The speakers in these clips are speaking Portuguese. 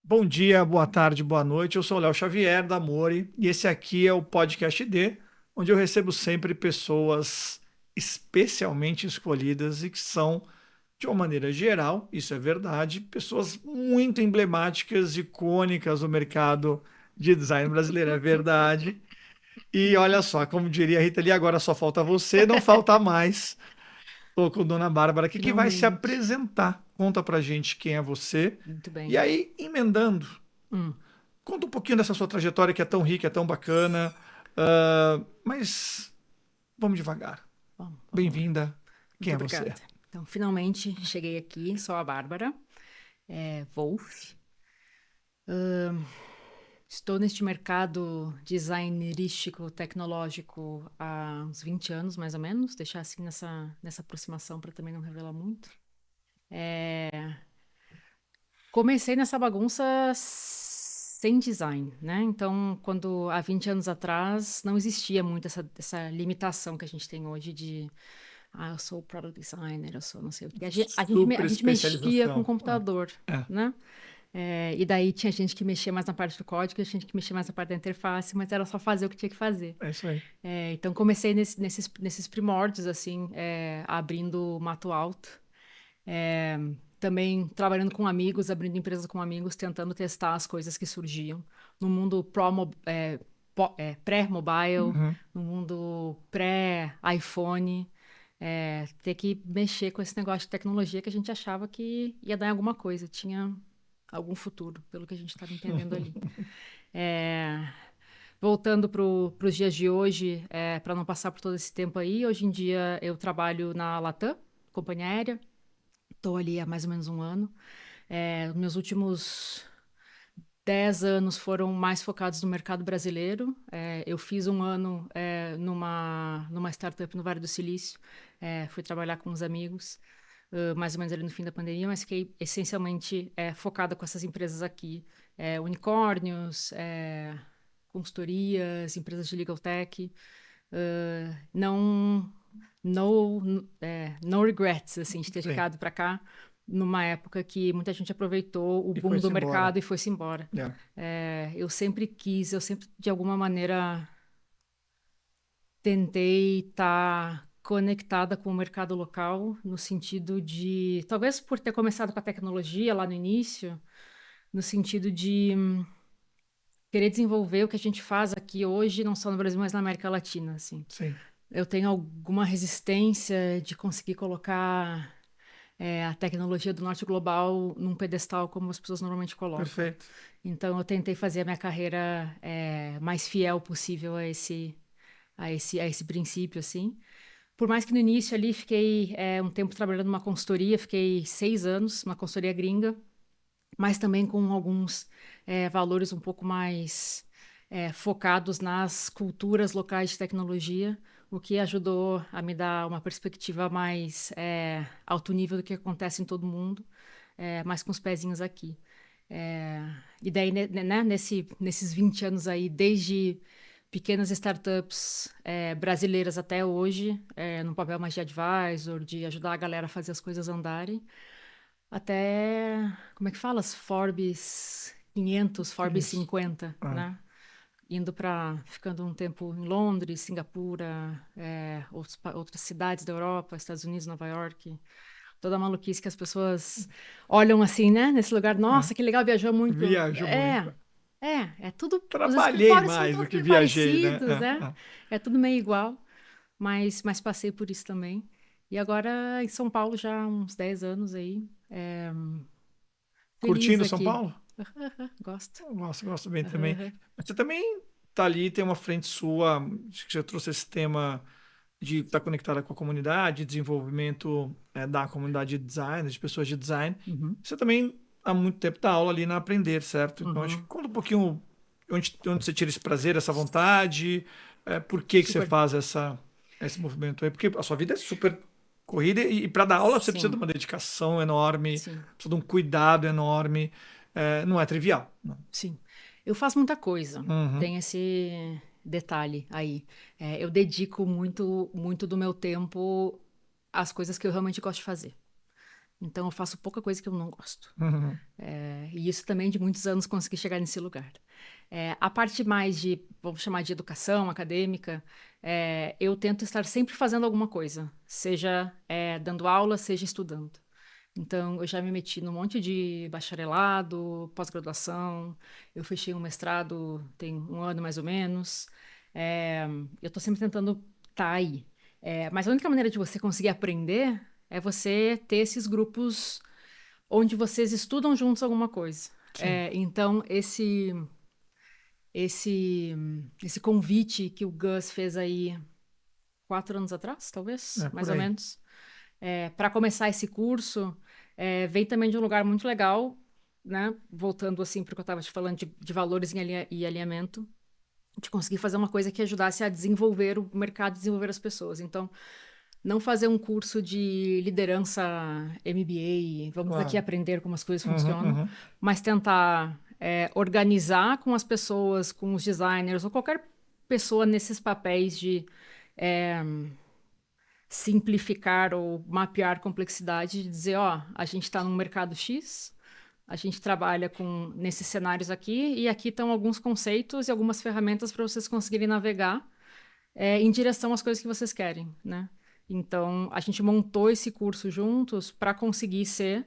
Bom dia, boa tarde, boa noite. Eu sou o Léo Xavier da Mori e esse aqui é o Podcast D, onde eu recebo sempre pessoas especialmente escolhidas e que são, de uma maneira geral, isso é verdade, pessoas muito emblemáticas, icônicas no mercado de design brasileiro, é verdade. E olha só, como diria a Rita Lee, agora só falta você, não falta mais. Estou com a Dona Bárbara aqui que vai se Finalmente. apresentar. Conta pra gente quem é você. Muito E bem. aí, emendando. Hum, Conta um pouquinho dessa sua trajetória que é tão rica, é tão bacana, mas vamos devagar. vamos lá. Bem-vinda. Quem Muito é você? obrigada. Então, finalmente cheguei aqui. Sou a Bárbara Wolf. Estou neste mercado designerístico, tecnológico há uns 20 anos, mais ou menos. Deixar assim nessa aproximação para também não revelar muito. Comecei nessa bagunça sem design, né? Então, quando há 20 anos atrás, não existia muito essa limitação que a gente tem hoje de eu sou product designer, eu sou não sei o quê. A Super gente mexia com especialização. computador, É, né? E daí tinha gente que mexia mais na parte do código, tinha gente que mexia mais na parte da interface, mas era só fazer o que tinha que fazer. é isso aí. Então comecei nesses primórdios, assim, abrindo mato alto. Também trabalhando com amigos, abrindo empresas com amigos, tentando testar as coisas que surgiam no mundo pré-mobile, Uhum. no mundo pré-iPhone, ter que mexer com esse negócio de tecnologia que a gente achava que ia dar em alguma coisa, tinha algum futuro, pelo que a gente estava entendendo ali. É, Voltando para os dias de hoje, para não passar por todo esse tempo aí, hoje em dia eu trabalho na Latam, companhia aérea, estou ali há mais ou menos um ano. Meus últimos 10 anos foram mais focados no mercado brasileiro. Eu fiz um ano numa startup no Vale do Silício. Fui trabalhar com uns amigos, mais ou menos ali no fim da pandemia, mas fiquei essencialmente focada com essas empresas aqui. Unicórnios, consultorias, empresas de legal tech. Não, no regrets, assim, de ter Sim. ficado para cá numa época que muita gente aproveitou o E boom do foi-se embora. mercado e foi-se embora. É. Eu sempre, de alguma maneira, tentei estar conectada com o mercado local, no sentido de, talvez por ter começado com a tecnologia lá no início, no sentido de querer desenvolver o que a gente faz aqui hoje, não só no Brasil, mas na América Latina, assim. Sim. Eu tenho alguma resistência de conseguir colocar a tecnologia do norte global num pedestal como as pessoas normalmente colocam. Perfeito. Então, eu tentei fazer a minha carreira mais fiel possível a esse princípio, assim. Por mais que no início ali fiquei um tempo trabalhando numa consultoria, fiquei 6 anos, uma consultoria gringa, mas também com alguns valores um pouco mais focados nas culturas locais de tecnologia, o que ajudou a me dar uma perspectiva mais alto nível do que acontece em todo mundo, mas com os pezinhos aqui. É, e daí, né, nesses 20 anos aí, desde pequenas startups brasileiras até hoje, no papel mais de advisor, de ajudar a galera a fazer as coisas andarem, até, como é que fala? As Forbes 500, Forbes Isso. 50, Ah, né? Ficando um tempo em Londres, Singapura, outras cidades da Europa, Estados Unidos, Nova York. Toda a maluquice que as pessoas olham assim, né? Nesse lugar, ah. nossa, que legal, viajou muito. Viajo muito. É tudo. Os Trabalhei escritórios são mais do todos que meio viajei, né? parecidos, né? É tudo meio igual, mas passei por isso também. E agora em São Paulo já há uns 10 anos aí. Feliz Curtindo São aqui. Paulo? Gosto. Eu gosto bem também. Mas você também tá ali, tem uma frente sua, acho que você trouxe esse tema de estar conectada com a comunidade, desenvolvimento da comunidade de design, de pessoas de design. Uhum, Você também há muito tempo dá aula ali na Aprender, certo? Então acho que uhum. conta um pouquinho onde você tira esse prazer, essa vontade, por que que você Super. faz esse movimento aí? Porque a sua vida é super corrida e para dar aula você precisa de Sim, uma dedicação enorme, sim, precisa de um cuidado enorme, não é trivial. Não. sim. Eu faço muita coisa. Uhum, Tem esse detalhe aí. Eu dedico muito, muito do meu tempo às coisas que eu realmente gosto de fazer. Então, eu faço pouca coisa que eu não gosto. Uhum. E isso também de muitos anos consegui chegar nesse lugar. A parte mais de, vamos chamar de educação acadêmica, eu tento estar sempre fazendo alguma coisa, seja dando aula, seja estudando. Então, eu já me meti num monte de bacharelado, pós-graduação, eu fechei um mestrado tem um ano mais ou menos. Eu estou sempre tentando estar aí. Mas a única maneira de você conseguir aprender é você ter esses grupos onde vocês estudam juntos alguma coisa. Sim. Então, esse convite que o Gus fez aí 4 anos atrás, talvez, Por mais ou aí. menos, para começar esse curso, vem também de um lugar muito legal, né? Voltando assim para o que eu estava te falando de valores e alinhamento, de conseguir fazer uma coisa que ajudasse a desenvolver o mercado, desenvolver as pessoas. Então, não fazer um curso de liderança MBA, vamos aqui Claro. aprender como as coisas Uhum, funcionam, uhum. mas tentar organizar com as pessoas, com os designers ou qualquer pessoa nesses papéis de simplificar ou mapear complexidade, de dizer, ó, a gente está num mercado X, a gente trabalha com nesses cenários aqui e aqui estão alguns conceitos e algumas ferramentas para vocês conseguirem navegar em direção às coisas que vocês querem, né? Então, a gente montou esse curso juntos para conseguir ser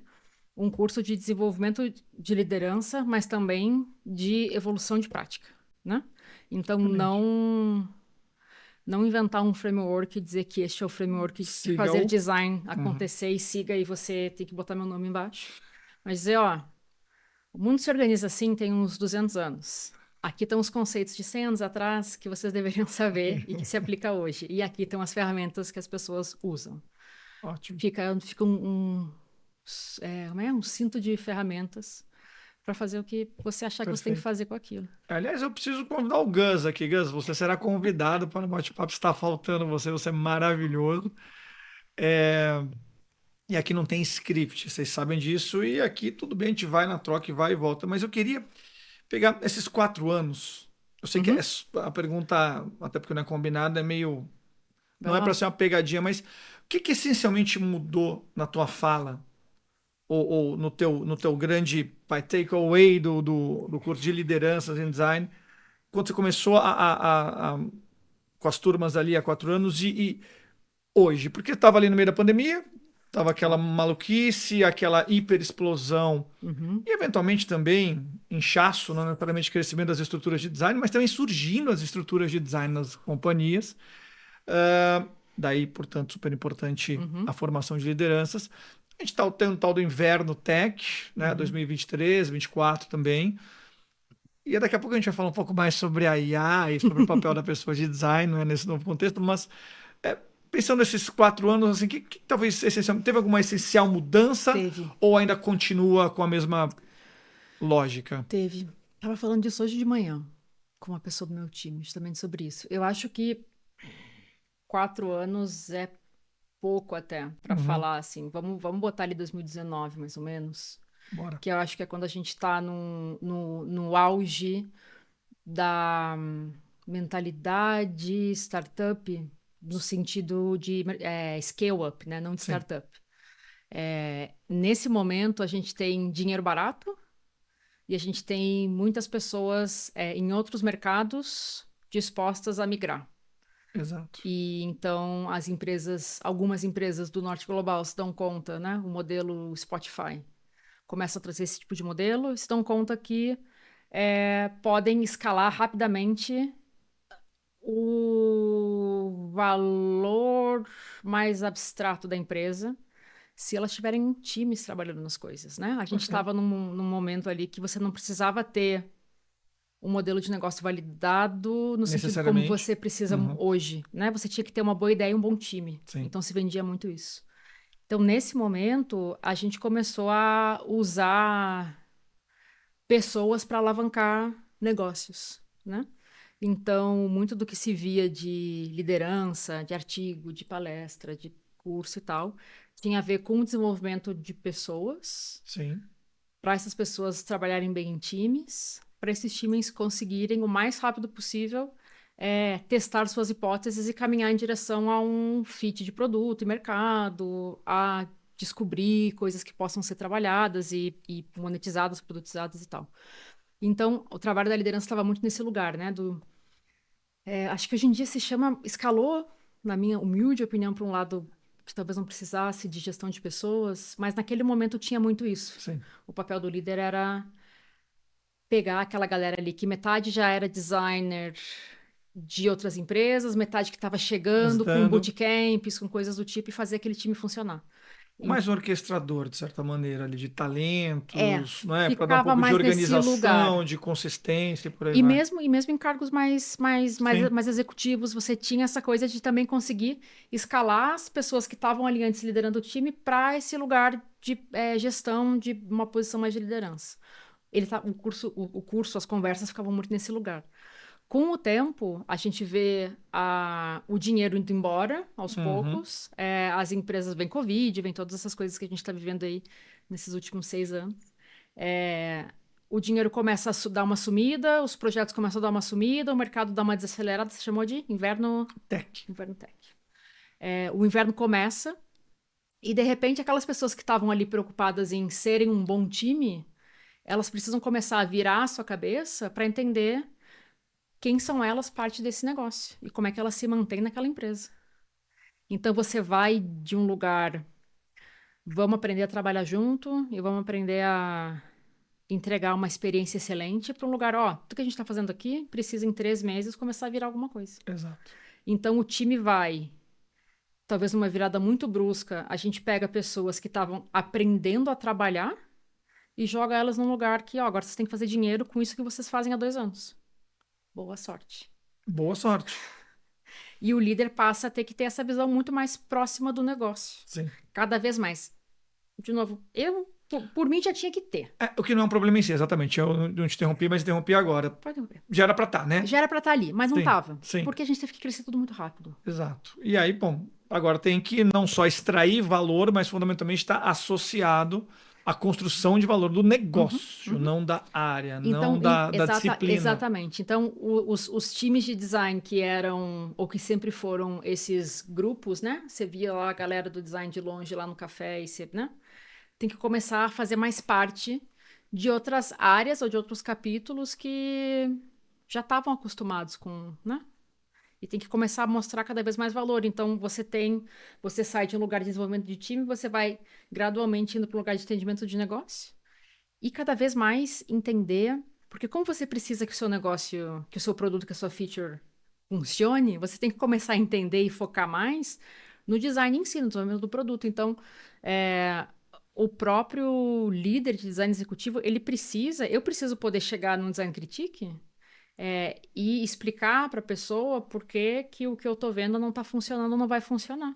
um curso de desenvolvimento de liderança, mas também de evolução de prática, né? Então, Excelente. não inventar um framework e dizer que este é o framework de Siga fazer o. design Uhum. acontecer e siga e você tem que botar meu nome embaixo. Mas dizer, ó, o mundo se organiza assim tem uns 200 anos. Aqui estão os conceitos de 100 anos atrás que vocês deveriam saber e que se aplica hoje. E aqui estão as ferramentas que as pessoas usam. Ótimo. Fica um cinto de ferramentas para fazer o que você achar que você tem que Perfeito. fazer com aquilo. Aliás, eu preciso convidar o Gus aqui. Gus, você será convidado para o bate-papo. Está faltando você, você é maravilhoso. E aqui não tem script, vocês sabem disso. E aqui tudo bem, a gente vai na troca e vai e volta. Mas eu queria pegar esses 4 anos. Eu sei que Uhum. a pergunta, até porque não é combinada, é meio. Vai Não é para lá. ser uma pegadinha, mas o que essencialmente mudou na tua fala? Ou no teu grande takeaway do curso de lideranças em design, quando você começou com as turmas ali há 4 anos e hoje? Porque estava ali no meio da pandemia, estava aquela Óbvio. maluquice, aquela hiperexplosão Uhum. e eventualmente também inchaço, não necessariamente crescimento das estruturas de design, mas também surgindo as estruturas de design nas companhias. Daí, portanto, super importante a Uhum. formação de lideranças. A gente está tendo o tal do inverno tech, né? Uhum. 2023, 2024 também. E daqui a pouco a gente vai falar um pouco mais sobre a IA e sobre o papel da pessoa de design, né, nesse novo contexto, mas é, pensando nesses 4 anos, assim, que talvez teve alguma essencial mudança Teve. ou ainda continua com a mesma lógica? Teve. Tava falando disso hoje de manhã com uma pessoa do meu time, justamente sobre isso. Eu acho que 4 anos é pouco até para Uhum, falar assim. Vamos botar ali 2019, mais ou menos. bora. Que eu acho que é quando a gente está no auge da mentalidade startup, no sentido de scale up, né? Não de Sim, startup. Nesse momento, a gente tem dinheiro barato e a gente tem muitas pessoas em outros mercados dispostas a migrar. exato. E então algumas empresas do norte global se dão conta, né? O modelo Spotify começa a trazer esse tipo de modelo e se dão conta que podem escalar rapidamente o valor mais abstrato da empresa se elas tiverem times trabalhando nas coisas, né? A gente Ok. estava num momento ali que você não precisava ter um modelo de negócio validado no sentido como Necessariamente. você precisa Uhum, hoje, né? Você tinha que ter uma boa ideia e um bom time. sim. Então se vendia muito isso. Então, nesse momento, a gente começou a usar pessoas para alavancar negócios, né? Então, muito do que se via de liderança, de artigo, de palestra, de curso e tal, tinha a ver com o desenvolvimento de pessoas, Sim. para essas pessoas trabalharem bem em times, para esses times conseguirem o mais rápido possível testar suas hipóteses e caminhar em direção a um fit de produto e mercado, a descobrir coisas que possam ser trabalhadas e monetizadas, produtizadas e tal. Então, o trabalho da liderança estava muito nesse lugar, né? Acho que hoje em dia escalou, na minha humilde opinião, para um lado que talvez não precisasse de gestão de pessoas, mas naquele momento tinha muito isso. Sim. O papel do líder era pegar aquela galera ali, que metade já era designer de outras empresas, metade que estava chegando com Ajudando. bootcamps, com coisas do tipo, e fazer aquele time funcionar. Mais um orquestrador, de certa maneira, ali, de talentos, não é? Para dar um Ficava pouco de mais nesse lugar. organização, de consistência e por aí E vai. mesmo em cargos Sim. mais executivos, você tinha essa coisa de também conseguir escalar as pessoas que estavam ali antes liderando o time para esse lugar de gestão de uma posição mais de liderança. O curso, as conversas ficavam muito nesse lugar. Com o tempo, a gente vê o dinheiro indo embora aos Uhum. poucos. As empresas vêm Covid, vem todas essas coisas que a gente está vivendo aí nesses últimos 6 anos. É, o dinheiro começa a dar uma sumida, os projetos começam a dar uma sumida, o mercado dá uma desacelerada. Você chamou de Tech. inverno tech. O inverno começa e, de repente, aquelas pessoas que estavam ali preocupadas em serem um bom time, elas precisam começar a virar a sua cabeça para entender quem são elas parte desse negócio e como é que elas se mantêm naquela empresa. Então você vai de um lugar, vamos aprender a trabalhar junto e vamos aprender a entregar uma experiência excelente para um lugar, tudo que a gente está fazendo aqui precisa em 3 meses começar a virar alguma coisa. Exato. Então o time vai, talvez numa virada muito brusca, a gente pega pessoas que estavam aprendendo a trabalhar e joga elas num lugar que, agora vocês têm que fazer dinheiro com isso que vocês fazem há 2 anos. Boa sorte. Boa sorte. E o líder passa a ter que ter essa visão muito mais próxima do negócio. Sim. Cada vez mais. De novo, por mim, já tinha que ter. O que não é um problema em si, exatamente. Eu não te interrompi, mas interrompi agora. Pode interromper. Já era para estar, né? Já era para estar ali, mas não Sim, estava. sim. Porque a gente teve que crescer tudo muito rápido. Exato. E aí, bom, agora tem que não só extrair valor, mas fundamentalmente estar associado à construção de valor do negócio, não da área, Então, não da disciplina. exatamente. Então, os times de design que eram, ou que sempre foram esses grupos, né? Você via lá a galera do design de longe lá no café e você, né? Tem que começar a fazer mais parte de outras áreas ou de outros capítulos que já estavam acostumados com, né? E tem que começar a mostrar cada vez mais valor. Então, você sai de um lugar de desenvolvimento de time, você vai gradualmente indo para um lugar de atendimento de negócio. E cada vez mais entender, porque como você precisa que o seu negócio, que o seu produto, que a sua feature funcione, você tem que começar a entender e focar mais no design em si, no desenvolvimento do produto. Então, o próprio líder de design executivo, eu preciso poder chegar num design critique e explicar para a pessoa por que o que eu estou vendo não está funcionando, não vai funcionar.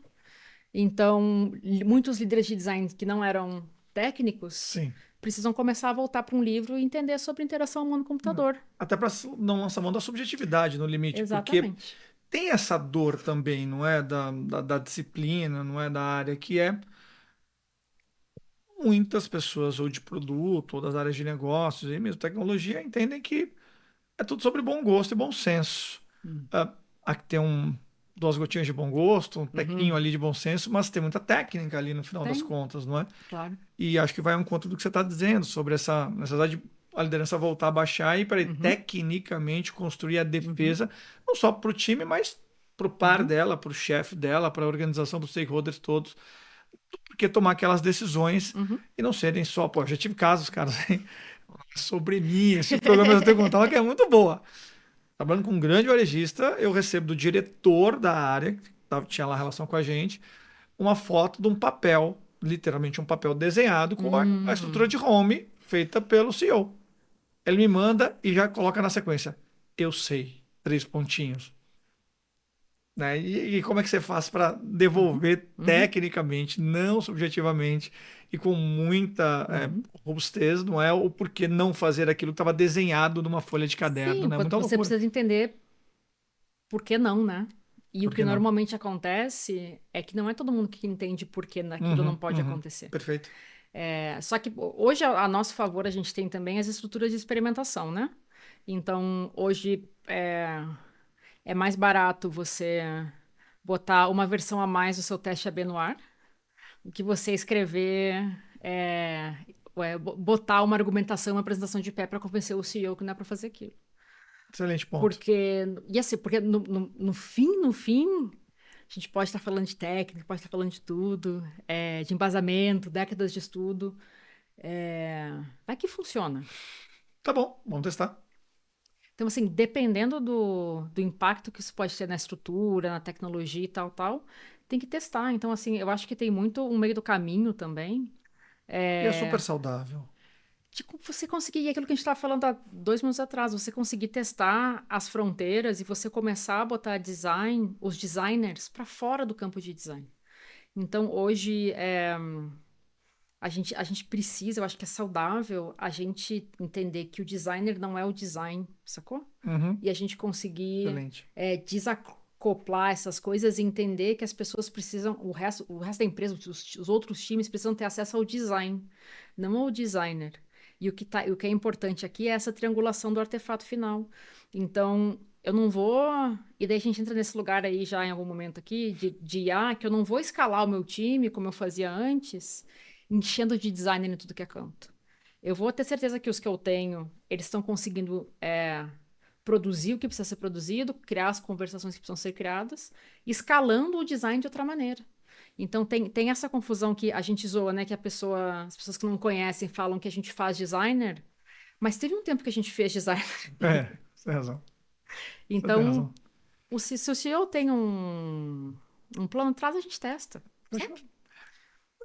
Então, muitos líderes de design que não eram técnicos Sim. precisam começar a voltar para um livro e entender sobre interação humano-computador. Até para não lançar mão da subjetividade no limite, Exatamente. porque tem essa dor também, não é? Da disciplina, não é? Da área, que é muitas pessoas, ou de produto, ou das áreas de negócios, e mesmo tecnologia, entendem que é tudo sobre bom gosto e bom senso. Aqui tem duas gotinhas de bom gosto, um tequinho ali de bom senso, mas tem muita técnica ali no final das contas, não é? Claro. E acho que vai ao encontro do que você está dizendo sobre essa necessidade de a liderança voltar a baixar e para tecnicamente construir a defesa, não só para o time, mas para o par dela, para o chefe dela, para a organização, para os stakeholders todos, porque tomar aquelas decisões e não serem só, pô, já tive casos, cara, assim, sobre mim, esse programa eu tenho que contar, que é muito boa. Trabalhando com um grande varejista, eu recebo do diretor da área, que tinha lá relação com a gente, uma foto de um papel, literalmente um papel desenhado com a estrutura de home feita pelo CEO. Ele me manda e já coloca na sequência. Eu sei, 3 pontinhos. Né? E como é que você faz para devolver tecnicamente, não subjetivamente e com muita robustez, não é? O porquê não fazer aquilo que estava desenhado numa folha de caderno, Sim, né? Muita você loucura. precisa entender por que não, né? E Por o que que não? normalmente acontece é que não é todo mundo que entende por que aquilo não pode acontecer. Perfeito. Só que hoje, a nosso favor, a gente tem também as estruturas de experimentação, né? Então, hoje é mais barato você botar uma versão a mais do seu teste AB no ar o que você escrever botar uma argumentação, uma apresentação de pé para convencer o CEO que não é para fazer aquilo. Excelente ponto. Porque no fim, a gente pode estar falando de técnica, pode estar falando de tudo, de embasamento, décadas de estudo. Vai que funciona. Tá bom, vamos testar. Então, assim, dependendo do impacto que isso pode ter na estrutura, na tecnologia e tal, tem que testar. Então, assim, eu acho que tem muito um meio do caminho também. E é super saudável. De você conseguir, aquilo que a gente estava falando há 2 minutos atrás, você conseguir testar as fronteiras e você começar a botar os designers para fora do campo de design. Então, hoje, a gente precisa, eu acho que é saudável a gente entender que o designer não é o design, sacou? Uhum, E a gente conseguir excelente. desacoplar essas coisas e entender que as pessoas precisam, o resto da empresa, os outros times precisam ter acesso ao design, não ao designer. E o que é importante aqui é essa triangulação do artefato final. Então, eu não vou. E daí a gente entra nesse lugar aí já em algum momento aqui, de IA, que eu não vou escalar o meu time como eu fazia antes, enchendo de designer em tudo que é canto. Eu vou ter certeza que os que eu tenho, eles estão conseguindo produzir o que precisa ser produzido, criar as conversações que precisam ser criadas, escalando o design de outra maneira. Então tem essa confusão que a gente zoa, né? Que as pessoas que não conhecem falam que a gente faz designer, mas teve um tempo que a gente fez designer. Você tem razão. Você tem Então, razão. se o CEO tem um plano atrás, a gente testa. Fechou. Sempre.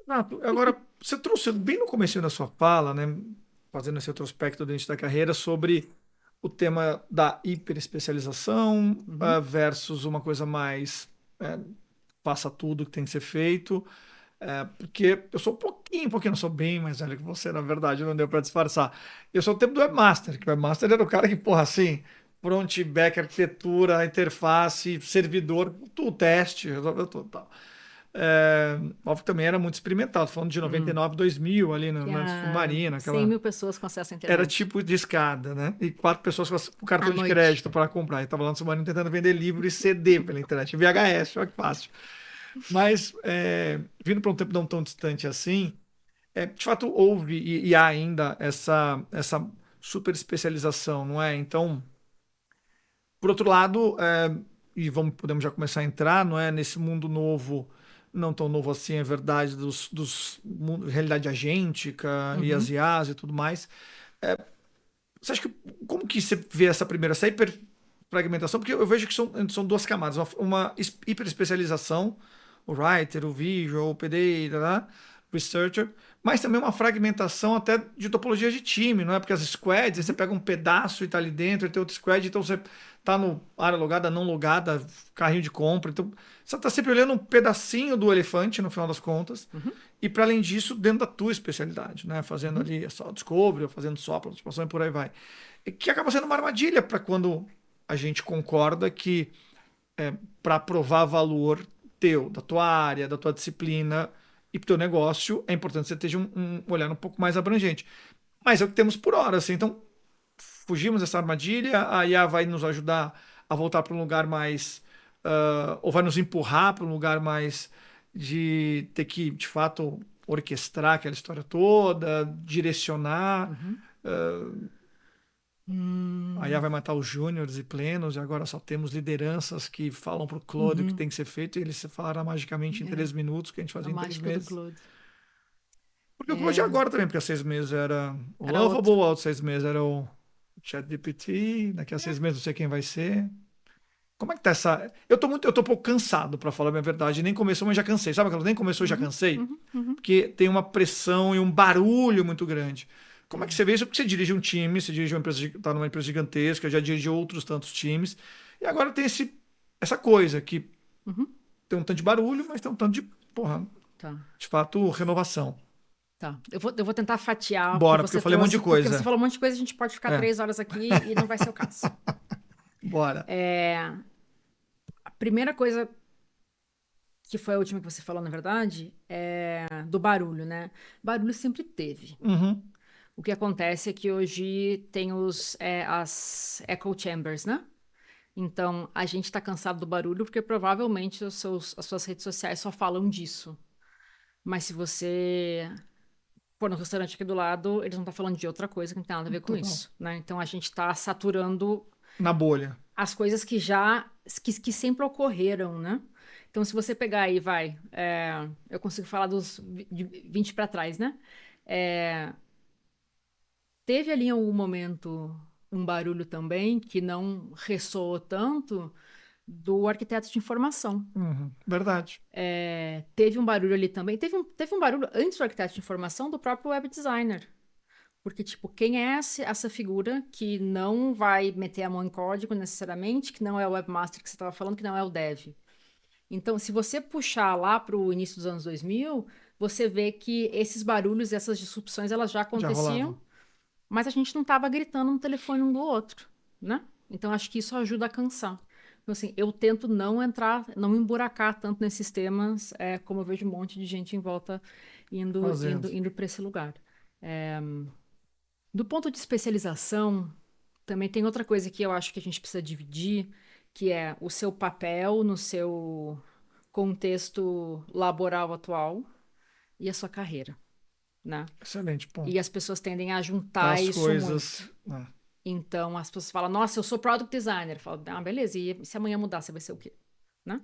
Renato, agora, você trouxe bem no começo da sua fala, né, fazendo esse retrospecto do início da carreira, sobre o tema da hiperespecialização Uhum. versus uma coisa mais faça tudo que tem que ser feito. Porque eu sou um pouquinho, não sou bem mais velho que você, na verdade, não deu para disfarçar. Eu sou o tempo do webmaster, que o webmaster era o cara que, porra, assim, front, back, arquitetura, interface, servidor, tudo, teste, resolveu tudo, tal. Óbvio que também era muito experimentado, falando de Hum. 99, 2000 ali na Tinha Submarina, 100 aquela mil pessoas com acesso à era internet. tipo de escada, né? E 4 pessoas com À cartão de noite. crédito para comprar. E tava lá no Submarino tentando vender livro e CD pela internet, VHS, olha que fácil. Mas, vindo para um tempo não tão distante assim, de fato houve e há ainda essa super especialização, não é? Então, por outro lado, podemos já começar a entrar, não é? Nesse mundo novo, não tão novo assim, é verdade, realidade agêntica e as Uhum. IAs e tudo mais. Você acha que como que você vê essa hiperfragmentação? Porque eu vejo que são duas camadas, uma hiperespecialização, o writer, o visual, o PD, o researcher, mas também uma fragmentação até de topologia de time, não é? Porque as squads, aí você Uhum. pega um pedaço e tá ali dentro, e tem outro squad, então você tá no área logada, não logada, carrinho de compra, então você tá sempre olhando um pedacinho do elefante no final das contas. Uhum. E para além disso, dentro da tua especialidade, né? Fazendo Uhum. ali só discovery, ou fazendo só participação e por aí vai. E que acaba sendo uma armadilha para quando a gente concorda que para provar valor teu, da tua área, da tua disciplina e pro teu negócio, é importante você ter um olhar um pouco mais abrangente. Mas é o que temos por hora, assim. Então, fugimos dessa armadilha, a IA vai nos ajudar a voltar para um lugar mais. Ou vai nos empurrar para um lugar mais de ter que, de fato, orquestrar aquela história toda, direcionar. Uhum. A IA Hum. vai matar os júniores e plenos, e agora só temos lideranças que falam para o Claude o que Uhum. tem que ser feito, e ele se falará magicamente em É, 3 minutos, que a gente a fazia em três mágica do meses. Claude. Porque o Claude é É, agora também, porque há 6 meses era o era Lovable, outro. outros 6 meses era o ChatGPT, daqui a 6 meses não sei quem vai ser. Como é que tá essa. Eu tô um pouco cansado, para falar a minha verdade. Nem começou, mas já cansei. Sabe aquela nem começou, já Uhum. cansei? Uhum. Uhum. Porque tem uma pressão e um barulho muito grande. Como é que É. você vê isso? Porque você dirige um time, você dirige uma empresa, tá numa empresa gigantesca, já dirige outros tantos times. E agora tem essa coisa que Uhum. tem um tanto de barulho, mas tem um tanto de, porra, Tá. de fato, renovação. Tá. Eu vou tentar fatiar o que Bora, porque eu você falei um monte de trouxe, porque você coisa. falou um monte de coisa, a gente pode ficar É, 3 horas aqui e não vai ser o caso. bora. A primeira coisa, que foi a última que você falou, na verdade, é do barulho, né? Barulho sempre teve. Uhum, O que acontece é que hoje tem as echo chambers, né? Então, a gente está cansado do barulho porque provavelmente as suas redes sociais só falam disso. Mas se você for no restaurante aqui do lado, eles vão estar falando de outra coisa que não tem nada a ver com Total. isso, né? Então a gente está saturando Na bolha. as coisas que sempre ocorreram, né? Então, se você pegar aí, eu consigo falar de 20 para trás, né? É, teve ali em algum momento um barulho também que não ressoou tanto do arquiteto de informação. Uhum. Verdade. Teve um barulho ali também. Teve um barulho antes do arquiteto de informação do próprio web designer. Porque, tipo, quem é essa figura que não vai meter a mão em código necessariamente, que não é o webmaster que você estava falando, que não é o dev? Então, se você puxar lá para o início dos anos 2000, você vê que esses barulhos, essas disrupções, elas já Já rolava. aconteciam, mas a gente não estava gritando no telefone um do outro, né? Então, acho que isso ajuda a cansar. Então, assim, eu tento não entrar, não me emburacar tanto nesses temas, como eu vejo um monte de gente em volta Fazendo. indo para esse lugar. Do ponto de especialização, também tem outra coisa que eu acho que a gente precisa dividir, que é o seu papel no seu contexto laboral atual e a sua carreira, né? Excelente E ponto. as pessoas tendem a Tá juntar as isso coisas. muito. Ah, Então, as pessoas falam, nossa, eu sou product designer. Eu falo, ah, beleza, e se amanhã mudar, você vai ser o quê? Né?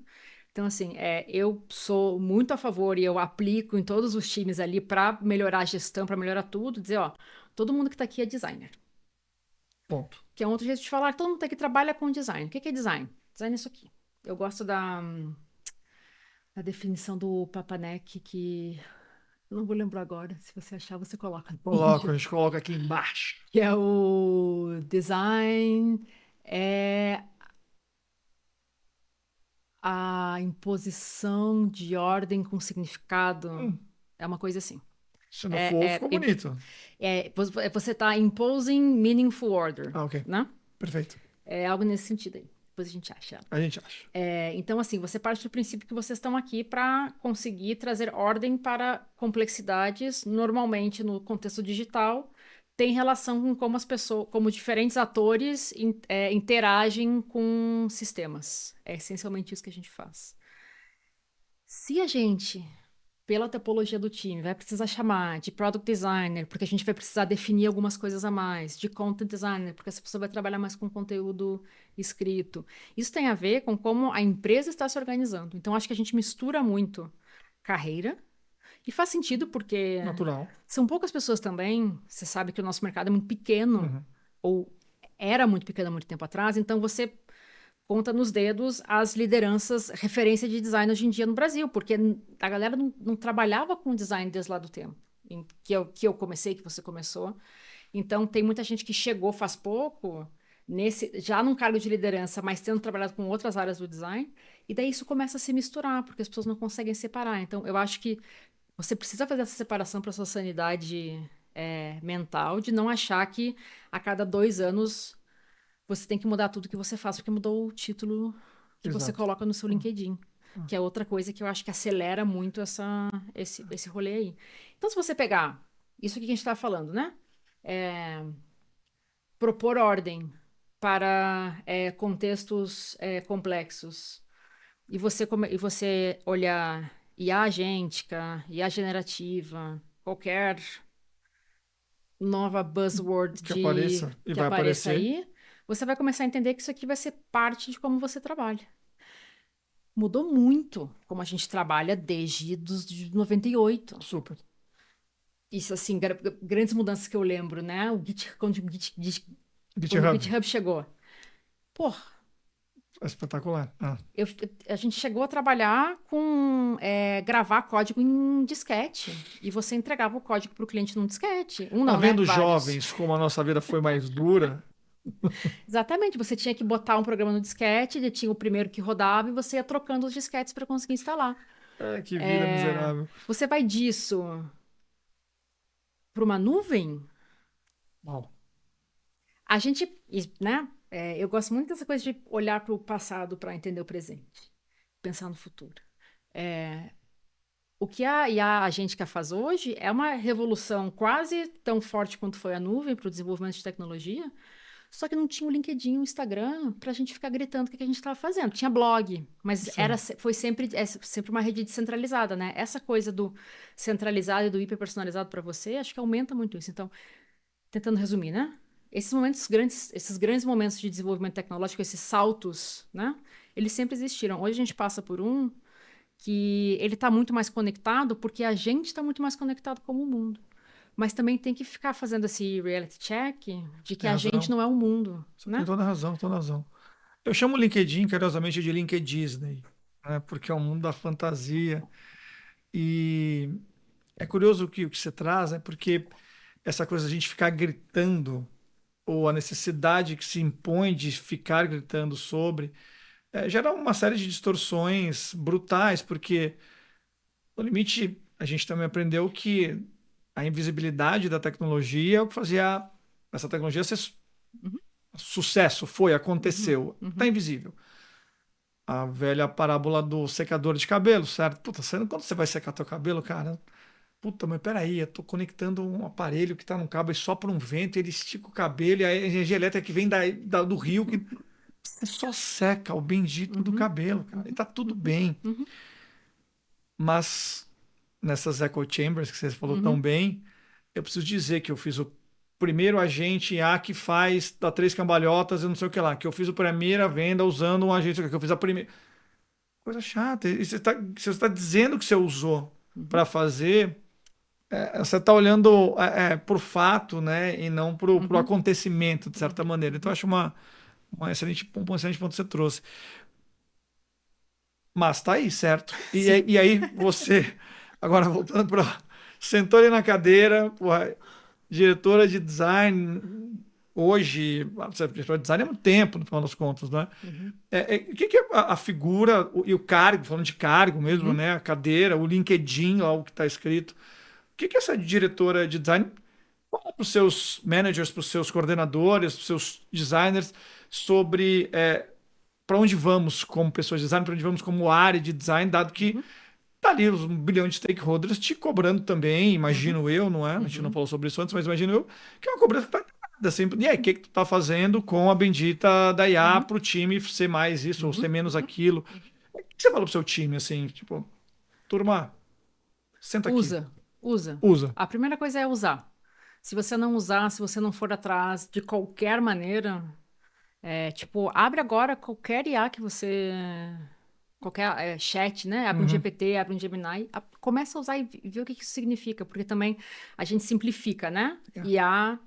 Então, assim, eu sou muito a favor e eu aplico em todos os times ali para melhorar a gestão, para melhorar tudo, dizer, ó, todo mundo que está aqui é designer. ponto. Que é um outro jeito de falar, todo mundo aqui trabalha com design. O que é design? Design é isso aqui. Eu gosto da definição do Papanek, que eu não vou lembrar agora. Se você achar, você coloca no Coloca, a vídeo. gente coloca aqui embaixo. Que é o design é a imposição de ordem com significado. Hum, É uma coisa assim. Se não for, É, ficou é, bonito. você está imposing meaningful order, Ah, ok. né? Perfeito. É algo nesse sentido aí. Depois a gente acha. A gente acha. Então, assim, você parte do princípio que vocês estão aqui para conseguir trazer ordem para complexidades, normalmente no contexto digital, tem relação com como as pessoas, como diferentes atores interagem com sistemas. É essencialmente isso que a gente faz. Se a gente, pela topologia do time, vai precisar chamar de product designer, porque a gente vai precisar definir algumas coisas a mais, de content designer, porque essa pessoa vai trabalhar mais com conteúdo escrito. Isso tem a ver com como a empresa está se organizando. Então, acho que a gente mistura muito carreira, e faz sentido porque Natural. são poucas pessoas também. Você sabe que o nosso mercado é muito pequeno, Uhum. ou era muito pequeno há muito tempo atrás, então você conta nos dedos as lideranças, referência de design hoje em dia no Brasil, porque a galera não trabalhava com design desde lá do tempo, que eu comecei, que você começou. Então, tem muita gente que chegou faz pouco, já num cargo de liderança, mas tendo trabalhado com outras áreas do design, e daí isso começa a se misturar, porque as pessoas não conseguem separar. Então, eu acho que você precisa fazer essa separação para sua sanidade mental, de não achar que a cada 2 anos você tem que mudar tudo que você faz, porque mudou o título que você Exato. coloca no seu LinkedIn. Que é outra coisa que eu acho que acelera muito esse rolê aí. Então, se você pegar isso aqui que a gente está falando, né? Propor ordem para contextos complexos, e você olhar IA agêntica, IA generativa, qualquer nova buzzword Que apareça e que vai apareça aparecer. aí, você vai começar a entender que isso aqui vai ser parte de como você trabalha. Mudou muito como a gente trabalha desde de 98. Super. Isso, assim, grandes mudanças que eu lembro, né? Quando o GitHub. GitHub chegou. Pô, É espetacular. Ah. a gente chegou a trabalhar com gravar código em disquete. E você entregava o código para o cliente num disquete. Um Tá não, né? vendo, Vários. jovens, como a nossa vida foi mais dura? Exatamente, você tinha que botar um programa no disquete, ele tinha o primeiro que rodava e você ia trocando os disquetes para conseguir instalar. É, que vida miserável. Você vai disso para uma nuvem, Uau. a gente, né? Eu gosto muito dessa coisa de olhar para o passado para entender o presente, pensar no futuro. O que a IA agêntica faz hoje é uma revolução quase tão forte quanto foi a nuvem para o desenvolvimento de tecnologia, Só que não tinha o LinkedIn, o Instagram, pra gente ficar gritando o que a gente estava fazendo. Tinha blog, mas Sim. foi sempre uma rede descentralizada, né? Essa coisa do centralizado e do hiperpersonalizado para você, acho que aumenta muito isso. Então, tentando resumir, né? Esses grandes momentos de desenvolvimento tecnológico, esses saltos, né? Eles sempre existiram. Hoje a gente passa por um que ele está muito mais conectado porque a gente está muito mais conectado com o mundo. Mas também tem que ficar fazendo esse reality check de que Tem a gente razão. não é o mundo, Você tem né? toda a razão, toda a razão. Eu chamo o LinkedIn carinhosamente de LinkedIn Disney, né? Porque é um mundo da fantasia. E é curioso o que você traz, né? Porque essa coisa de a gente ficar gritando, ou a necessidade que se impõe de ficar gritando sobre, gera uma série de distorções brutais, porque no limite a gente também aprendeu que a invisibilidade da tecnologia é o que fazia essa tecnologia ser Uhum, sucesso, foi, uhum, aconteceu, está uhum, invisível. A velha parábola do secador de cabelo, certo? Puta, quando você vai secar teu cabelo, cara, puta, mas peraí, eu tô conectando um aparelho que tá num cabo e sopra um vento, ele estica o cabelo, e a energia elétrica que vem do rio, que você só seca o bendito do uhum, cabelo, cara, e uhum, tá tudo uhum, bem. uhum, Mas nessas echo chambers que você falou tão uhum, bem, eu preciso dizer que eu fiz o primeiro agente A que faz da três cambalhotas e não sei o que lá, que eu fiz a primeira venda usando um agente, que eu fiz a primeira. Coisa chata. E você está dizendo que você usou uhum, para fazer, você está olhando por fato, né? E não pro uhum, acontecimento, de certa uhum, maneira. Então, eu uhum. acho um excelente ponto que você trouxe. Mas tá aí, certo? Sim. E aí você, agora voltando para. Sentou ali na cadeira, porra, diretora de design, hoje, você é diretora de design há muito tempo, no final das contas, né? Uhum, O que é a figura e o cargo, falando de cargo mesmo, uhum, né? A cadeira, o LinkedIn, lá o que está escrito. O que essa diretora de design fala para os seus managers, para os seus coordenadores, para os seus designers sobre para onde vamos como pessoas de design, para onde vamos como área de design, dado que uhum, tá ali os 1 bilhão de stakeholders te cobrando também, uhum, imagino eu, não é? A gente não uhum, falou sobre isso antes, mas imagino eu, que é uma cobrança que tá ligada, assim, e aí, o que que tu tá fazendo com a bendita da IA uhum, para o time ser mais isso ou ser uhum, menos uhum. aquilo? O que você fala pro seu time, assim, tipo, turma, senta aqui, Usa, usa. usa. A primeira coisa é usar. Se você não usar, se você não for atrás de qualquer maneira, tipo, abre agora qualquer IA que você. Qualquer chat, né? Abre um Uhum, GPT, abre um Gemini, começa a usar e vê o que isso significa, porque também a gente simplifica, né? é, IA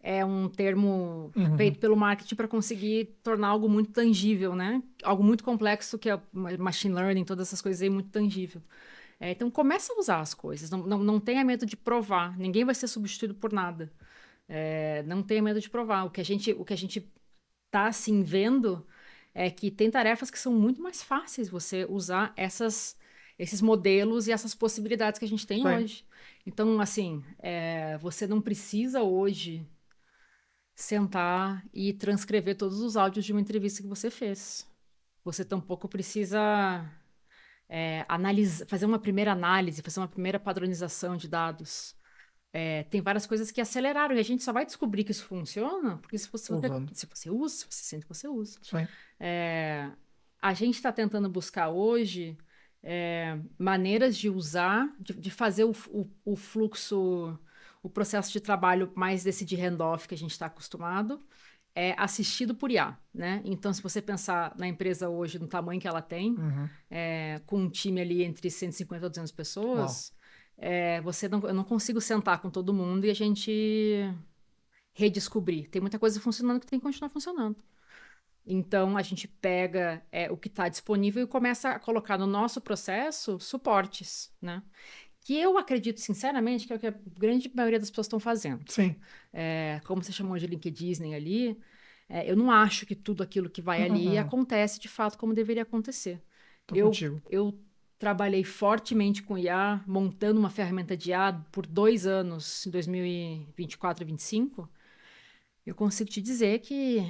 é um termo uhum, feito pelo marketing para conseguir tornar algo muito tangível, né? Algo muito complexo que é machine learning, todas essas coisas aí muito tangível. Então começa a usar as coisas, não tenha medo de provar, ninguém vai ser substituído por nada. Não tenha medo de provar. O que a gente tá assim vendo é que tem tarefas que são muito mais fáceis você usar esses modelos e essas possibilidades que a gente tem isso aí. hoje. Então, assim, você não precisa hoje sentar e transcrever todos os áudios de uma entrevista que você fez. Você tampouco precisa fazer uma primeira análise, fazer uma primeira padronização de dados. Tem várias coisas que aceleraram e a gente só vai descobrir que isso funciona porque se você, Usando. se você usa, se você sente que você usa. Isso aí. É, a gente está tentando buscar hoje maneiras de usar, de fazer o fluxo, o processo de trabalho mais desse de handoff que a gente está acostumado, assistido por IA, né? Então, se você pensar na empresa hoje, no tamanho que ela tem, Uhum. com um time ali entre 150 a 200 Uau. pessoas, eu não consigo sentar com todo mundo e a gente redescobrir. Tem muita coisa funcionando que tem que continuar funcionando. Então, a gente pega o que está disponível e começa a colocar no nosso processo suportes, né? Que eu acredito, sinceramente, que é o que a grande maioria das pessoas estão fazendo. Sim. Como você chamou de LinkedIn ali, eu não acho que tudo aquilo que vai ali acontece de fato como deveria acontecer. Tô Eu, contigo. eu trabalhei fortemente com IA, montando uma ferramenta de IA por 2 anos, em 2024 e 2025. Eu consigo te dizer que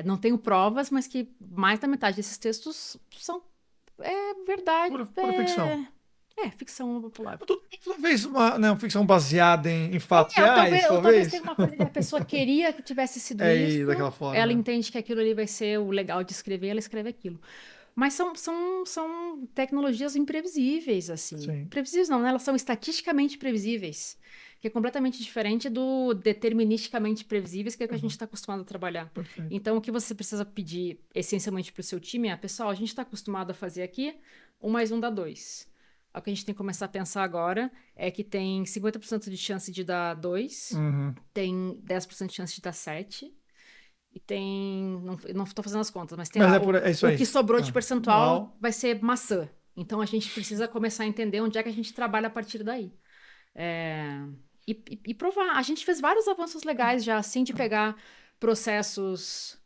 não tenho provas, mas que mais da metade desses textos são verdade. Pura ficção. Ficção popular. Talvez uma ficção baseada em fatos reais, Talvez tenha uma coisa que a pessoa queria que tivesse sido isso. Daquela forma. Ela entende que aquilo ali vai ser o legal de escrever, ela escreve aquilo. Mas são tecnologias imprevisíveis, assim. Sim. Previsíveis não, né? Elas são estatisticamente previsíveis. Que é completamente diferente do deterministicamente previsíveis, que é o que a gente está acostumado a trabalhar. Perfeito. Então, o que você precisa pedir, essencialmente, para o seu time é, pessoal, a gente está acostumado a fazer aqui 1 mais 1 dá 2. O que a gente tem que começar a pensar agora é que tem 50% de chance de dar 2, tem 10% de chance de dar 7, e tem... Não estou fazendo as contas, mas tem o que sobrou de percentual vai ser maçã. Então, a gente precisa começar a entender onde é que a gente trabalha a partir daí. E provar. A gente fez vários avanços legais já, assim, de pegar processos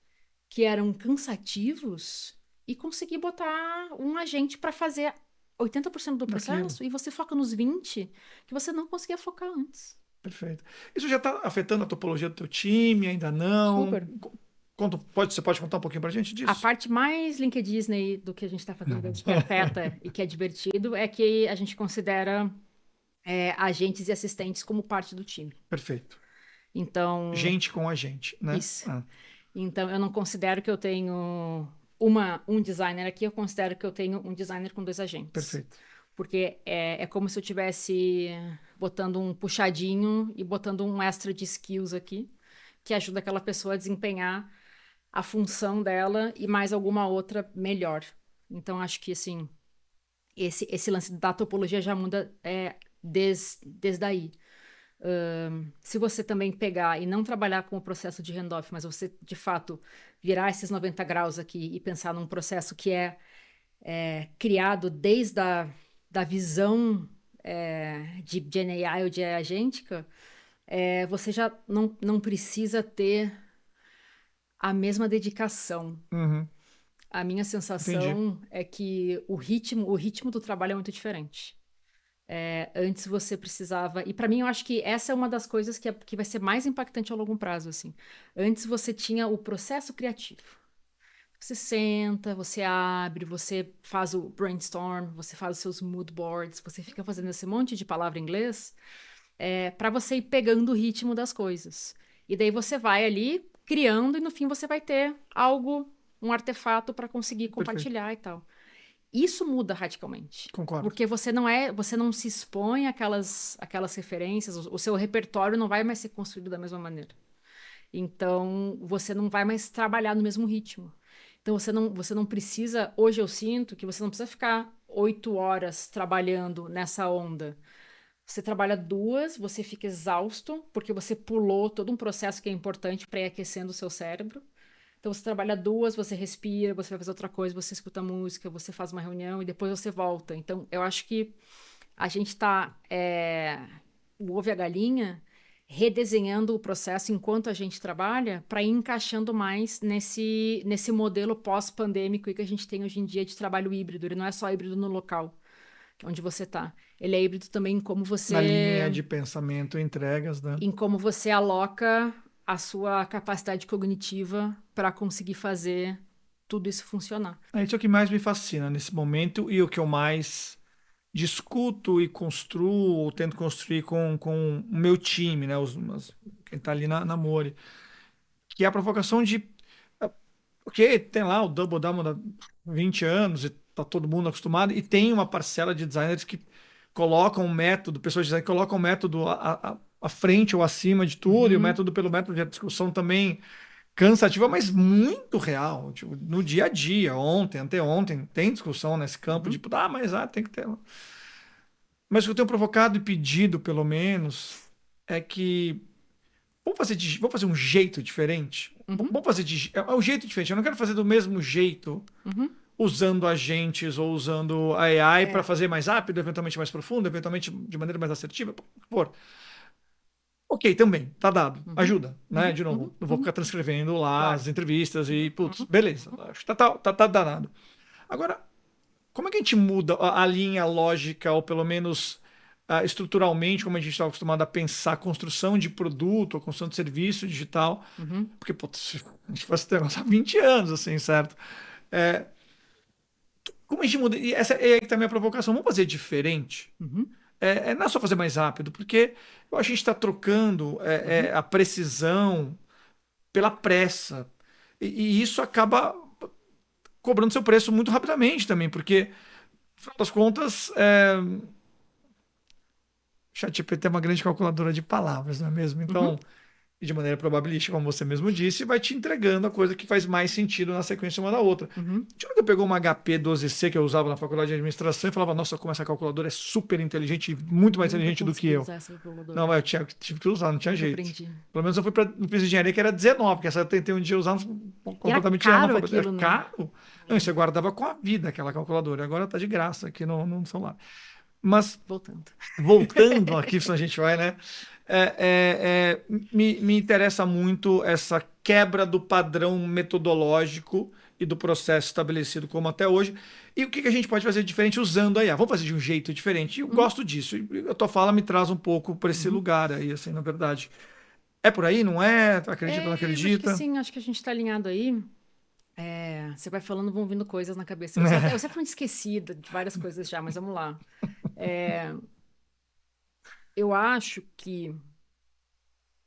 que eram cansativos e conseguir botar um agente para fazer 80% do processo e você foca nos 20% que você não conseguia focar antes. Perfeito. Isso já está afetando a topologia do teu time? Ainda não? Super. Você pode contar um pouquinho para a gente disso? A parte mais LinkedIn Disney do que a gente está fazendo, que afeta e que é divertido, é que a gente considera agentes e assistentes como parte do time. Perfeito. Então... Gente com agente, né? Isso. Então, eu não considero que eu tenho um designer aqui, eu considero que eu tenho um designer com 2 agentes. Perfeito. Porque é como se eu estivesse botando um puxadinho e botando um extra de skills aqui, que ajuda aquela pessoa a desempenhar a função dela e mais alguma outra melhor. Então, acho que, assim, esse lance da topologia já muda desde aí. Se você também pegar e não trabalhar com o processo de handoff, mas você, de fato, virar esses 90 graus aqui e pensar num processo que é criado desde da visão de GenAI ou de agêntica, você já não precisa ter a mesma dedicação. A minha sensação é que o ritmo do trabalho é muito diferente. Antes você precisava... E para mim, eu acho que essa é uma das coisas que vai ser mais impactante a longo prazo, assim. Antes você tinha o processo criativo. Você senta, você abre, você faz o brainstorm, você faz os seus mood boards, você fica fazendo esse monte de palavra em inglês para você ir pegando o ritmo das coisas. E daí você vai ali criando e no fim você vai ter algo, um artefato para conseguir compartilhar e tal. Isso muda radicalmente. Concordo. Porque você não se expõe àquelas referências, o seu repertório não vai mais ser construído da mesma maneira. Então, você não vai mais trabalhar no mesmo ritmo. Então, você não precisa... Hoje eu sinto que você não precisa ficar 8 horas trabalhando nessa onda. Você trabalha 2, você fica exausto, porque você pulou todo um processo que é importante para ir aquecendo o seu cérebro. Então, você trabalha 2, você respira, você vai fazer outra coisa, você escuta música, você faz uma reunião e depois você volta. Então, eu acho que a gente está, o ovo e a galinha, redesenhando o processo enquanto a gente trabalha para ir encaixando mais nesse modelo pós-pandêmico que a gente tem hoje em dia de trabalho híbrido. Ele não é só híbrido no local onde você está. Ele é híbrido também em como você... Na linha de pensamento, entregas, né? Em como você aloca a sua capacidade cognitiva para conseguir fazer tudo isso funcionar. Isso é o que mais me fascina nesse momento e o que eu mais discuto e construo, ou tento construir com o meu time, né? Quem está ali na Mori. Que é a provocação de... Porque tem lá o Double Down há 20 anos e tá todo mundo acostumado, e tem uma parcela de designers que colocam um método, pessoas de design que colocam um método à frente ou acima de tudo, e o método pelo método de discussão também cansativa, mas muito real. Tipo, no dia a dia, ontem, anteontem, tem discussão nesse campo, tipo, tem que ter. Mas o que eu tenho provocado e pedido, pelo menos, é que vamos fazer um jeito diferente. Vamos fazer um jeito diferente. Eu não quero fazer do mesmo jeito, usando agentes ou usando a AI para fazer mais rápido, eventualmente mais profundo, eventualmente de maneira mais assertiva, por favor. Ok, também, tá dado. Ajuda, né? De novo, não vou ficar transcrevendo lá as entrevistas e, putz, beleza. Acho que tá danado. Agora, como é que a gente muda a linha lógica, ou pelo menos estruturalmente, como a gente está acostumado a pensar a construção de produto, a construção de serviço digital? Porque, putz, a gente faz esse negócio há 20 anos, assim, certo? como a gente muda, e essa é aí que tá a minha provocação, vamos fazer diferente? Uhum, Não é só fazer mais rápido, porque eu acho que a gente está trocando uhum. a precisão pela pressa. E isso acaba cobrando seu preço muito rapidamente também, porque, no final das contas, o ChatGPT é uma grande calculadora de palavras, não é mesmo? Uhum, Então, e de maneira probabilística, como você mesmo disse, vai te entregando a coisa que faz mais sentido na sequência uma da outra. uhum. Tinha que eu pegou uma HP 12C que eu usava na faculdade de administração e falava, nossa, como essa calculadora é super inteligente e muito mais Nunca inteligente do que consegui eu. usar essa Não, calculadora. mas tive que usar, não tinha Nunca jeito. aprendi. Pelo menos eu fui para não fiz engenharia que era 19, porque essa eu tentei um dia usar E era completamente caro analfabeto. Era aquilo, né? caro. Não, e você guardava com a vida aquela calculadora. Agora tá de graça aqui no celular. Mas Voltando. voltando aqui, se a gente vai, né? Me interessa muito essa quebra do padrão metodológico e do processo estabelecido como até hoje. E o que a gente pode fazer diferente usando a IA? Vamos fazer de um jeito diferente. E eu Uhum, gosto disso. E a tua fala me traz um pouco para esse uhum. lugar aí, assim, na verdade. É por aí, não é? Acredita ou não É, eu acho que acredita? sim, acho que a gente está alinhado aí. Você vai falando, vão vindo coisas na cabeça. Eu sempre fui esquecida de várias coisas já, mas vamos lá. É, eu acho que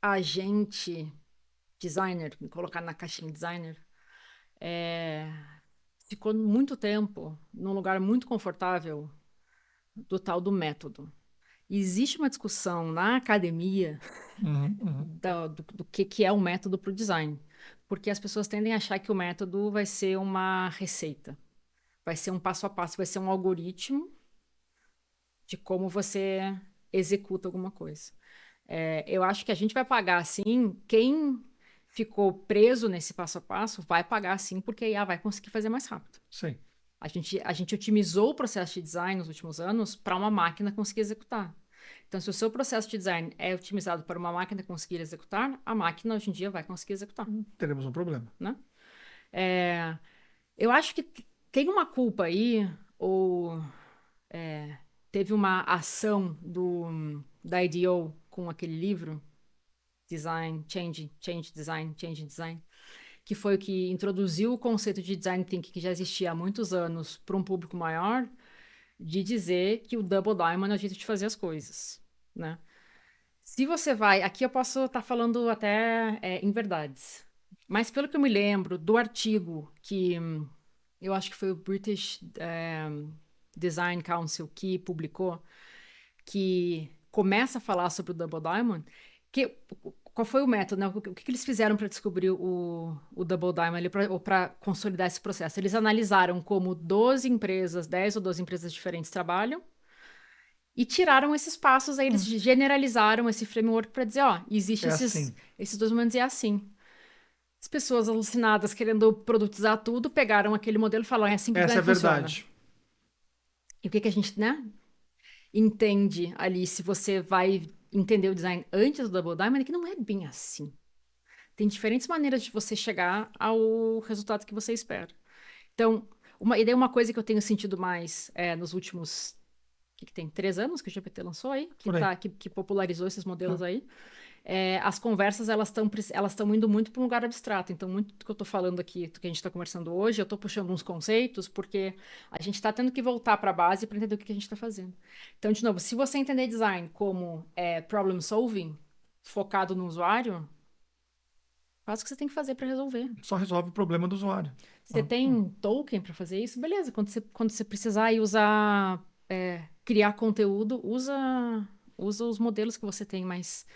a gente, designer, me colocar na caixinha designer, é, ficou muito tempo num lugar muito confortável do tal do método. E existe uma discussão na academia Uhum, uhum. do que é o método para o design. Porque as pessoas tendem a achar que o método vai ser uma receita, vai ser um passo a passo, vai ser um algoritmo de como você executa alguma coisa. Eu acho que a gente vai pagar assim, quem ficou preso nesse passo a passo vai pagar assim, porque a IA vai conseguir fazer mais rápido. Sim. A gente otimizou o processo de design nos últimos anos para uma máquina conseguir executar. Então, se o seu processo de design é otimizado para uma máquina conseguir executar, a máquina hoje em dia vai conseguir executar, Teremos um problema. né? É, eu acho que tem uma culpa aí, ou teve uma ação da IDEO com aquele livro, Design, Change Design, que foi o que introduziu o conceito de design thinking que já existia há muitos anos para um público maior, de dizer que o Double Diamond é o jeito de fazer as coisas, né? Se você vai, aqui eu posso estar falando até em verdades, mas pelo que eu me lembro do artigo que eu acho que foi o British Design Council que publicou, que começa a falar sobre o Double Diamond, qual foi o método, né? O que eles fizeram para descobrir o Double Diamond, ou para consolidar esse processo? Eles analisaram como 12 empresas, 10 ou 12 empresas diferentes trabalham e tiraram esses passos, aí eles Hum, generalizaram esse framework para dizer, ó, existe É esses, assim. esses dois momentos e é assim. As pessoas alucinadas querendo produtizar tudo, pegaram aquele modelo e falaram, é assim que o Essa é design a funciona. verdade. E o que a gente, né, entende ali, se você vai entender o design antes do Double Diamond, é que não é bem assim. Tem diferentes maneiras de você chegar ao resultado que você espera. Então, e daí uma coisa que eu tenho sentido mais nos últimos, que tem 3 anos que o GPT lançou aí, Por aí. que popularizou esses modelos Tá? aí, as conversas elas estão indo muito para um lugar abstrato. Então, muito do que eu estou falando aqui, do que a gente está conversando hoje, eu estou puxando uns conceitos, porque a gente está tendo que voltar para a base para entender o que a gente está fazendo. Então, de novo, se você entender design como problem solving, focado no usuário, faz o que você tem que fazer para resolver. Só resolve o problema do usuário. Você tem token para fazer isso? Beleza. Quando você precisar e usar, criar conteúdo, usa os modelos que você tem, mas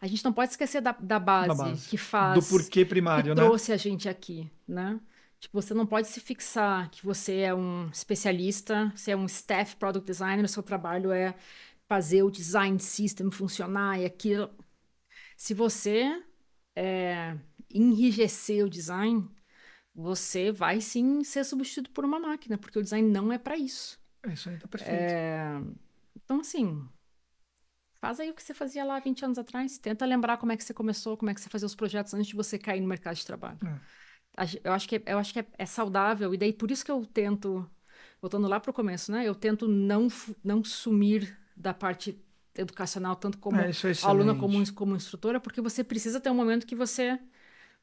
a gente não pode esquecer da Da base base. Do porquê que primário, né? trouxe a gente aqui, né? Tipo, você não pode se fixar que você é um especialista, você é um staff product designer, o seu trabalho é fazer o design system funcionar e aquilo. Se você enrijecer o design, você vai sim ser substituído por uma máquina, porque o design não é para isso. É isso aí, tá perfeito. Então, assim, faz aí o que você fazia lá 20 anos atrás. Tenta lembrar como é que você começou, como é que você fazia os projetos antes de você cair no mercado de trabalho. É. Eu acho que é saudável, e daí por isso que eu tento, voltando lá para o começo, né? Eu tento não sumir da parte educacional, tanto como Isso é aluna excelente. como instrutora, porque você precisa ter um momento que você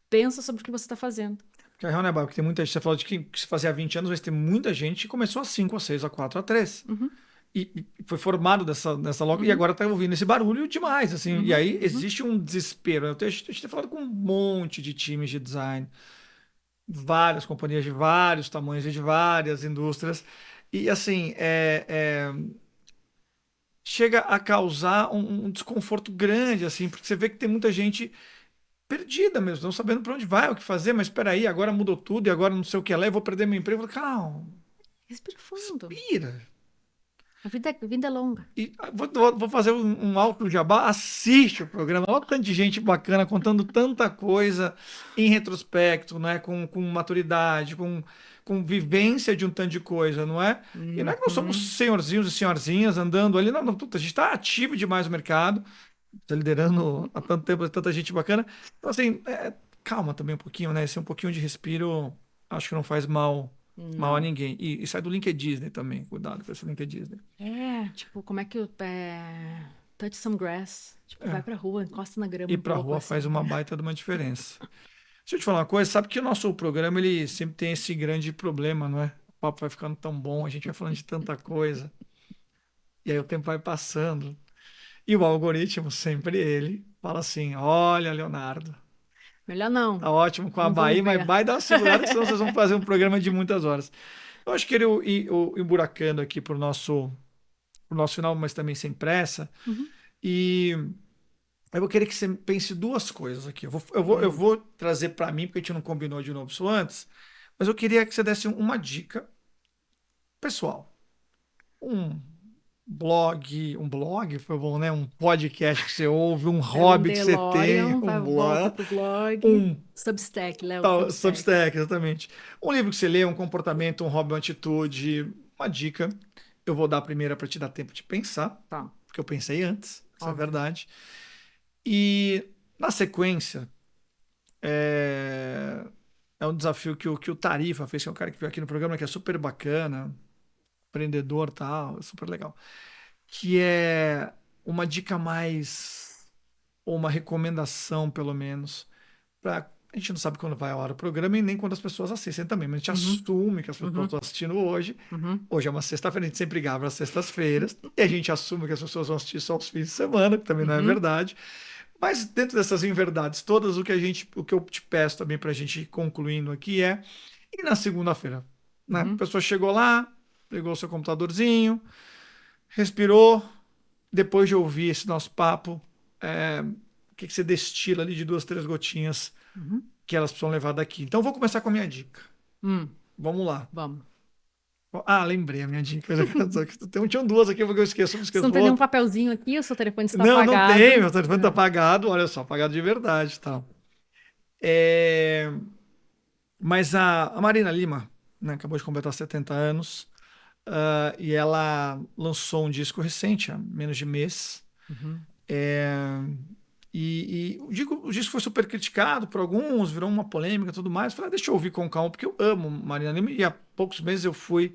pensa sobre o que você está fazendo. Que é real, né, Bárbara? Porque tem muita gente, você falou de que se fazia há 20 anos, mas tem muita gente que começou a 5, a 6, a 4, a 3. Uhum, E foi formado nessa loja e uhum, agora tá ouvindo esse barulho demais, assim. E uhum, aí uhum. existe um desespero. A gente tem falado com um monte de times de design, várias companhias de vários tamanhos e de várias indústrias. E assim, chega a causar um desconforto grande, assim, porque você vê que tem muita gente perdida mesmo, não sabendo para onde vai, o que fazer, mas espera aí, agora mudou tudo e agora não sei o que é lá, eu vou perder meu emprego. Eu falo, calma, Respira fundo. respira. A vida é longa. E vou fazer um alto jabá, assiste o programa, olha o tanto de gente bacana contando tanta coisa em retrospecto, né? Com maturidade, com vivência de um tanto de coisa, não é? E não é que nós somos Uhum. senhorzinhos e senhorzinhas andando ali, não, não, a gente está ativo demais no mercado, está liderando há tanto tempo, tanta gente bacana. Então, assim, calma também um pouquinho, né? Esse um pouquinho de respiro, acho que não faz mal a Não. ninguém. E sai do LinkedIn também, cuidado com esse LinkedIn. Tipo, como é que touch some grass. Tipo, vai É. pra rua, encosta na grama Ir um pra pouco, rua faz assim. uma baita de uma diferença. Deixa eu te falar uma coisa, sabe que o nosso programa ele sempre tem esse grande problema, não é? O papo vai ficando tão bom, a gente vai falando de tanta coisa, e aí o tempo vai passando. E o algoritmo, sempre ele, fala assim: olha, Leonardo, Melhor não. tá ótimo com a Não vamos Bahia, mas ver. vai dar uma segurada, que senão vocês vão fazer um programa de muitas horas. Eu acho que ele emburacando aqui pro nosso final, mas também sem pressa. Uhum. E eu vou querer que você pense duas coisas aqui. Eu Hum. vou trazer para mim, porque a gente não combinou de novo isso antes, mas eu queria que você desse uma dica pessoal. Um blog, foi bom, né? Um podcast que você ouve, um Pega um hobby que você tem, DeLorean, um volta blog, pro blog. um Substack, Léo, tal, Substack. Substack, exatamente. Um livro que você lê, um comportamento, um hobby, uma atitude, uma dica. Eu vou dar a primeira para te dar tempo de pensar, Tá, porque eu pensei antes, isso é óbvio. verdade. E na sequência, É, é um desafio que o Tarifa fez, que é um cara que veio aqui no programa, que é super bacana, empreendedor e tal, é super legal. Que é uma dica mais, ou uma recomendação, pelo menos, para. A gente não sabe quando vai a hora do programa e nem quando as pessoas assistem também, mas a gente Uhum, assume que as pessoas uhum, estão assistindo hoje. uhum. Hoje é uma sexta-feira, a gente sempre grava às sextas-feiras, e a gente assume que as pessoas vão assistir só aos fins de semana, que também não é Uhum, verdade. Mas dentro dessas inverdades todas, o que eu te peço também para a gente ir concluindo aqui é ir na segunda-feira, né? A uhum. pessoa chegou lá, pegou o seu computadorzinho, respirou, depois de ouvir esse nosso papo, o que você destila ali de duas, três gotinhas Uhum. que elas precisam levar daqui. Então, eu vou começar com a minha dica. Hum, Vamos lá. vamos. Ah, lembrei a minha dica. Tinham duas aqui, porque eu esqueço, eu Você esqueço não do tem nenhum outro. papelzinho aqui? O seu telefone está Não, não tem, apagado. meu telefone tá É. apagado, olha só, apagado de verdade, tá? É, Mas a Marina Lima, né, acabou de completar 70 anos, e ela lançou um disco recente, há menos de mês. Uhum. É, e o disco foi super criticado por alguns, virou uma polêmica e tudo mais. Falei, deixa eu ouvir com calma, porque eu amo Marina Lima. E há poucos meses eu fui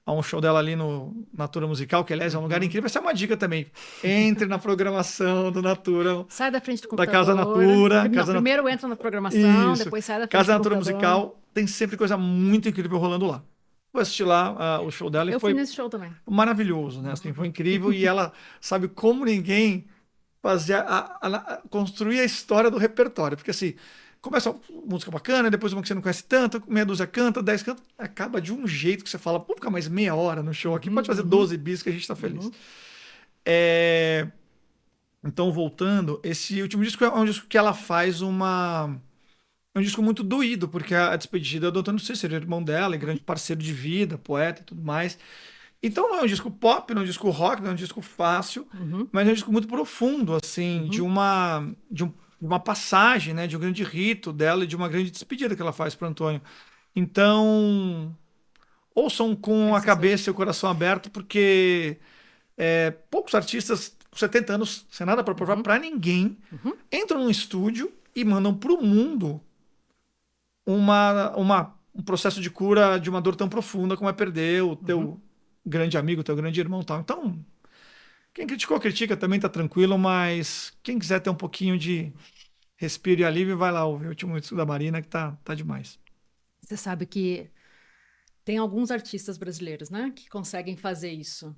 a um show dela ali no Natura Musical, que aliás é um lugar Uhum. incrível. Essa é uma dica também. Entre na programação do Natura, Sai da frente do da Casa computador. Natura. Não, primeiro entra na programação, Isso. depois sai da frente Casa do Natura computador. Musical tem sempre coisa muito incrível rolando lá. Fui assistir lá o show dela e Eu fui foi nesse show também. maravilhoso, né? Assim, foi incrível e ela sabe como ninguém fazer construir a história do repertório, porque assim começa uma música bacana, depois uma que você não conhece tanto, meia dúzia canta, 10 canta, acaba de um jeito que você fala, pô, ficar mais meia hora no show aqui, Uhum, pode fazer uhum, 12 bis que a gente tá feliz. uhum. É, Então, voltando, esse último disco é um disco que ela faz é um disco muito doído, porque a despedida do Antônio Cícero, irmão dela, e grande parceiro de vida, poeta e tudo mais. Então não é um disco pop, não é um disco rock, não é um disco fácil, Uhum, mas é um disco muito profundo, assim, uhum. de uma passagem, né, de um grande rito dela e de uma grande despedida que ela faz para Antônio. Então, ouçam com a Essa é a cabeça e o dica. coração aberto, porque poucos artistas com 70 anos, sem nada para provar Uhum, para ninguém, uhum, entram num estúdio e mandam para o mundo um processo de cura de uma dor tão profunda como é perder o uhum. teu grande amigo, o teu grande irmão, e tal. Então, quem criticou, critica, também tá tranquilo, mas quem quiser ter um pouquinho de respiro e alívio, vai lá ouvir o último disco da Marina, que tá demais. Você sabe que tem alguns artistas brasileiros, né, que conseguem fazer isso.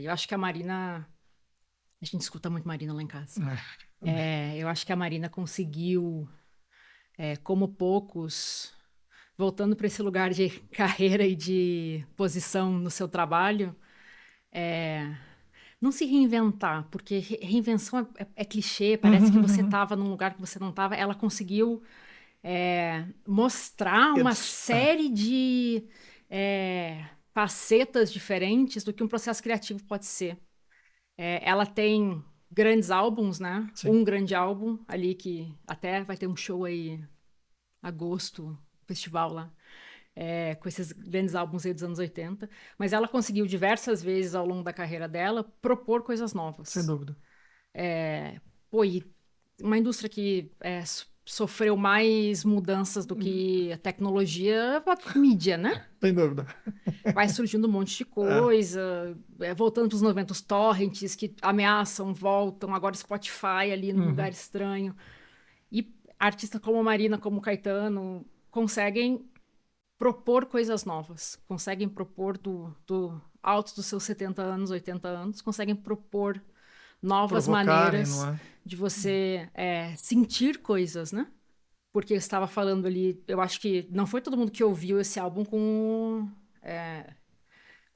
Eu acho que a Marina... A gente escuta muito Marina lá em casa. Eu acho que a Marina conseguiu, como poucos, voltando para esse lugar de carreira e de posição no seu trabalho, não se reinventar, porque reinvenção é clichê, parece que você estava num lugar que você não estava. Ela conseguiu mostrar uma série de facetas diferentes do que um processo criativo pode ser. Ela tem grandes álbuns, né? Sim. Um grande álbum ali que até vai ter um show aí agosto, festival lá, com esses grandes álbuns aí dos anos 80. Mas ela conseguiu diversas vezes ao longo da carreira dela propor coisas novas. Sem dúvida. E uma indústria que sofreu mais mudanças do que a tecnologia, a mídia, né? Sem dúvida. Vai surgindo um monte de coisa, voltando para os 90, os torrents que ameaçam, voltam, agora Spotify ali num lugar estranho. E artistas como a Marina, como o Caetano, conseguem propor coisas novas, conseguem propor do alto dos seus 70 anos, 80 anos, conseguem propor novas maneiras de você sentir coisas, né? Porque eu estava falando ali, eu acho que não foi todo mundo que ouviu esse álbum com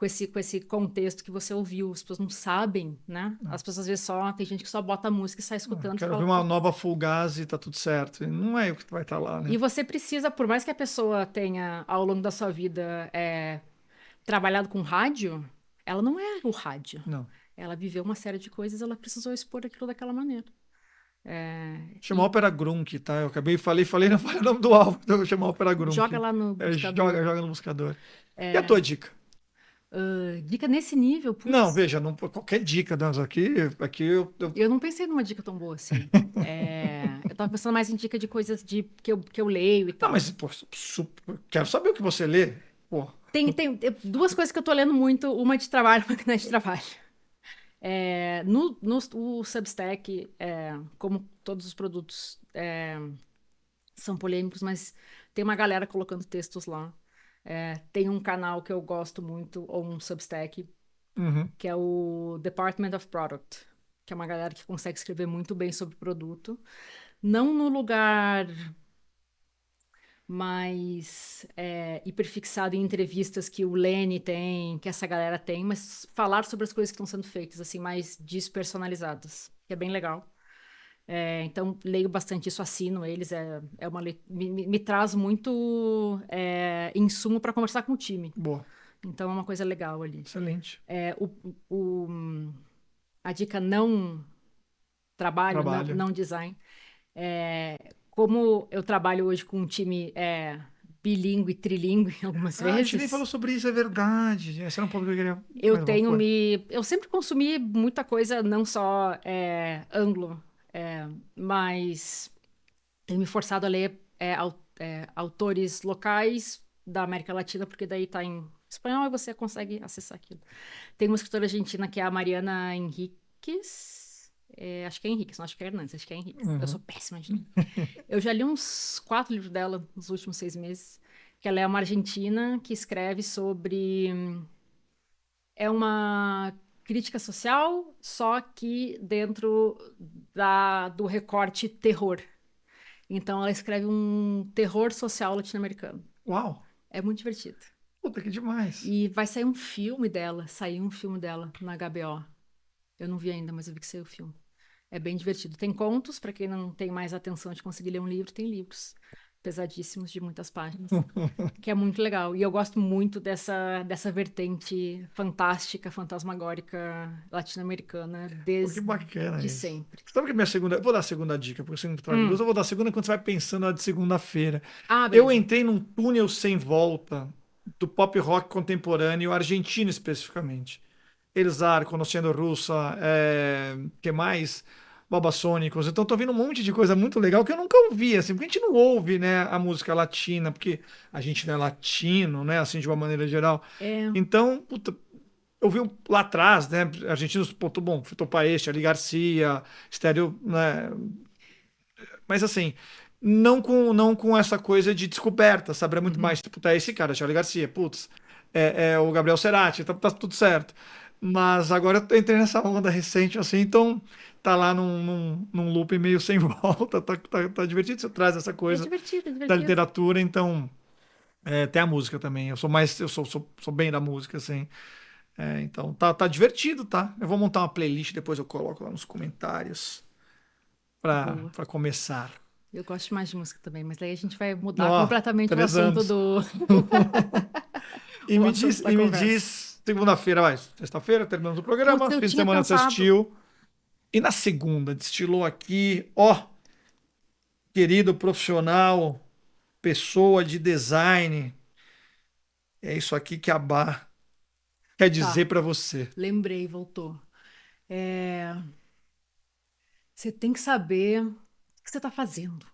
esse contexto que você ouviu. As pessoas não sabem, né? As pessoas às vezes tem gente que só bota a música e sai escutando. Quero ouvir uma nova Fugazi e tá tudo certo. E não é o que vai estar lá, né? E você precisa, por mais que a pessoa tenha, ao longo da sua vida, trabalhado com rádio, ela não é o rádio. Não. Ela viveu uma série de coisas, ela precisou expor aquilo daquela maneira. Chama Ópera Grunk, tá? Eu acabei, falei, não falei o nome do álbum, então eu chamo Ópera Grunk. Joga lá no buscador. Joga no buscador. E a tua dica? Dica nesse nível? Putz. Não, veja, qualquer dica, Deus, aqui eu não pensei numa dica tão boa assim. Eu tava pensando mais em dica de coisas que eu leio e tal. Não, mas, pô, quero saber o que você lê. Pô. Tem duas coisas que eu tô lendo muito, uma de trabalho, uma que não é de trabalho. O Substack, como todos os produtos são polêmicos, mas tem uma galera colocando textos lá. Tem um canal que eu gosto muito, ou um Substack, que é o Department of Product, que é uma galera que consegue escrever muito bem sobre produto. Não no lugar mais hiperfixado em entrevistas que o Lenny tem, que essa galera tem, mas falar sobre as coisas que estão sendo feitas, assim, mais despersonalizadas, que é bem legal. Então, leio bastante isso, assino eles, me traz muito insumo para conversar com o time. Boa. Então, é uma coisa legal ali. Excelente. A dica não trabalho. Não design. Como eu trabalho hoje com um time bilíngue, trilingue, algumas vezes. A gente nem falou sobre isso, é verdade. Esse era um ponto que eu queria... Eu sempre consumi muita coisa, não só anglo, mas tenho me forçado a ler autores locais da América Latina, porque daí tá em espanhol e você consegue acessar aquilo. Tem uma escritora argentina que é a Mariana Enríquez. Acho que é Henrique, não acho que é Hernandes, acho que é Henrique. Eu sou péssima de nome. Eu já li uns 4 livros dela nos últimos 6 meses, que ela é uma argentina que escreve sobre... É uma crítica social, só que dentro do recorte terror. Então, ela escreve um terror social latino-americano. Uau! É muito divertido. Puta, que demais. E vai sair um filme dela, na HBO. Eu não vi ainda, mas eu vi que saiu o filme. É bem divertido. Tem contos, para quem não tem mais atenção de conseguir ler um livro, tem livros pesadíssimos de muitas páginas, que é muito legal. E eu gosto muito dessa vertente fantástica, fantasmagórica latino-americana desde sempre. Sabe que minha segunda... Eu vou dar a segunda dica, porque eu vou dar a segunda quando você vai pensando na de segunda-feira. Eu entrei num túnel sem volta do pop rock contemporâneo argentino especificamente. Elzar, Conhecendo Russa, que mais? Babasônicos. Então tô ouvindo um monte de coisa muito legal que eu nunca ouvi, assim, porque a gente não ouve, né, a música latina, porque a gente não é latino, né, assim, de uma maneira geral. Então, puta, eu vi lá atrás, né, argentinos, ponto bom, Fito Paez, Ali Garcia, Estéreo, né, mas assim, não com essa coisa de descoberta, sabe? É muito mais, tipo, tá esse cara, Charlie Garcia, putz, é o Gabriel Cerati, tá tudo certo. Mas agora eu entrei nessa onda recente, assim, então tá lá num loop meio sem volta, tá divertido, você traz essa É coisa divertido, é da divertido. literatura, então tem a música também, eu sou bem da música, assim. Então tá divertido, tá? Eu vou montar uma playlist, depois eu coloco lá nos comentários Boa. pra começar. Eu gosto mais de música também, mas daí a gente vai mudar Ó, completamente o 3 assunto anos. do E o me assunto diz, da e me conversa. diz, segunda-feira, vai, sexta-feira, terminamos o Putz, programa, eu fim de tinha semana você pensado. assistiu. E na segunda, destilou aqui, ó, querido profissional, pessoa de design, é isso aqui que a Bar quer dizer Tá, pra você. lembrei, voltou. É, você tem que saber o que você está fazendo.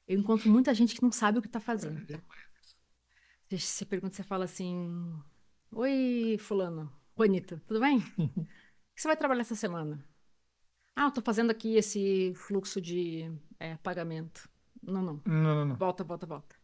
Eu encontro muita gente que não sabe o que está fazendo. Você pergunta, você fala assim: Oi, fulano, Juanita, tudo bem? O que você vai trabalhar essa semana? Ah, eu tô fazendo aqui esse fluxo de pagamento. Não, não. Não, não, não. Volta, volta, volta.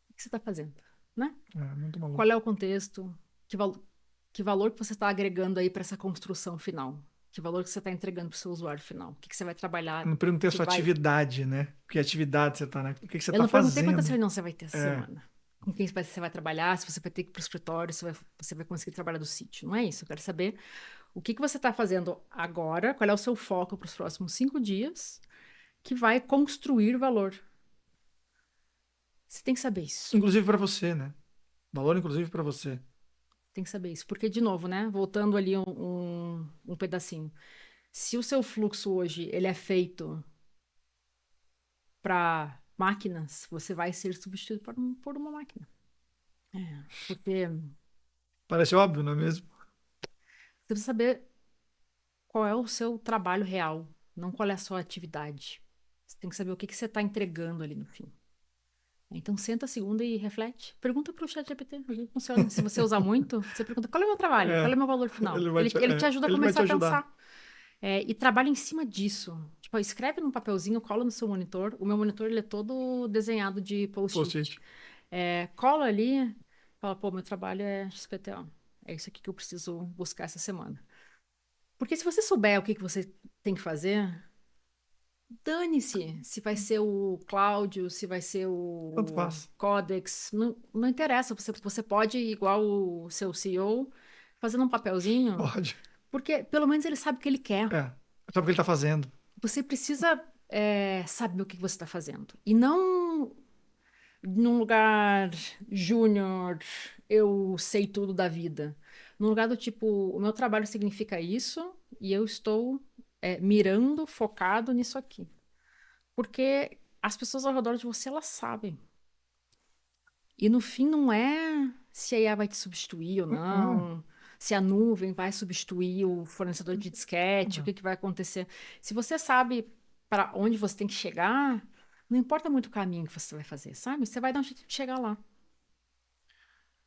O que você está fazendo? Né? É muito Qual é maluco. o contexto? Que valor que você está agregando aí para essa construção final? Que valor que você está entregando para o seu usuário final? O que você vai Eu trabalhar não perguntei a que sua vai. atividade, né? Que atividade você tá, né? O que que você Eu tá não perguntei quantas fazendo? reuniões você vai ter essa É. semana. Com quem você vai trabalhar, se você vai ter que ir para o escritório, se você vai conseguir trabalhar do sítio. Não é isso. Eu quero saber o que você está fazendo agora, qual é o seu foco para os próximos 5 dias, que vai construir valor. Você tem que saber isso. Inclusive pra você, né? Valor inclusive pra você. Tem que saber isso. Porque, de novo, né? Voltando ali um pedacinho. Se o seu fluxo hoje ele é feito para máquinas, você vai ser substituído por uma máquina. Porque você Parece óbvio, não é mesmo? precisa saber qual é o seu trabalho real, não qual é a sua atividade. Você tem que saber o que você está entregando ali no fim. Então, senta a segunda e reflete. Pergunta para o ChatGPT. Às vezes funciona. Se você usar muito, você pergunta qual é o meu trabalho, qual é É. o meu valor final. Ele vai Ele te ajuda a ele vai te começar a ajudar. pensar. E trabalha em cima disso. Tipo, escreve num papelzinho, cola no seu monitor. O meu monitor ele é todo desenhado de post-it. Post-it. Cola ali, fala, pô, meu trabalho é XPTO. É isso aqui que eu preciso buscar essa semana. Porque se você souber o que você tem que fazer, dane-se se vai ser o Cláudio, se vai ser Tanto o faz. Codex. Não, não interessa. Você pode, igual o seu CEO, fazendo um papelzinho, Pode. porque pelo menos ele sabe o que ele quer. É. Sabe o que ele tá fazendo? Você precisa saber o que você está fazendo. E não num lugar júnior, eu sei tudo da vida. Num lugar do tipo, o meu trabalho significa isso e eu estou mirando, focado nisso aqui. Porque as pessoas ao redor de você, elas sabem. E no fim não é se a IA vai te substituir ou Não. não, se a nuvem vai substituir o fornecedor de disquete, o Não. que que vai acontecer. Se você sabe para onde você tem que chegar, não importa muito o caminho que você vai fazer, sabe? Você vai dar um jeito de chegar lá.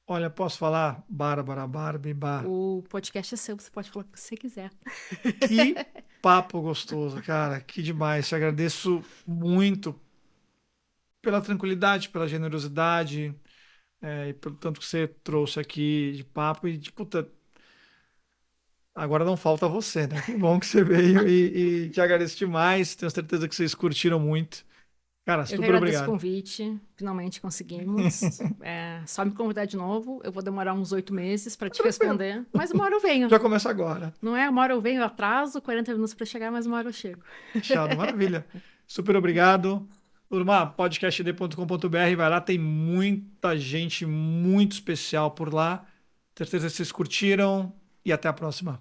Olha, posso falar? Bárbara, Barbie, O podcast é seu, você pode falar o que você quiser. que papo gostoso, cara. Que demais. Te agradeço muito pela tranquilidade, pela generosidade, e pelo tanto que você trouxe aqui de papo. E, tipo, agora não falta você, né? Que bom que você veio e te agradeço demais. Tenho certeza que vocês curtiram muito. Cara, Eu que super agradeço o obrigado. convite, finalmente conseguimos. Só me convidar de novo, eu vou demorar uns 8 meses para te Tranquilo. responder, mas uma hora eu venho. Já começa agora. Não é? Uma hora eu venho, eu atraso 40 minutos para chegar, mas uma hora eu chego. Fechado, maravilha. Super obrigado. Turma, podcastd.com.br, vai lá, tem muita gente muito especial por lá. Certeza que vocês curtiram e até a próxima.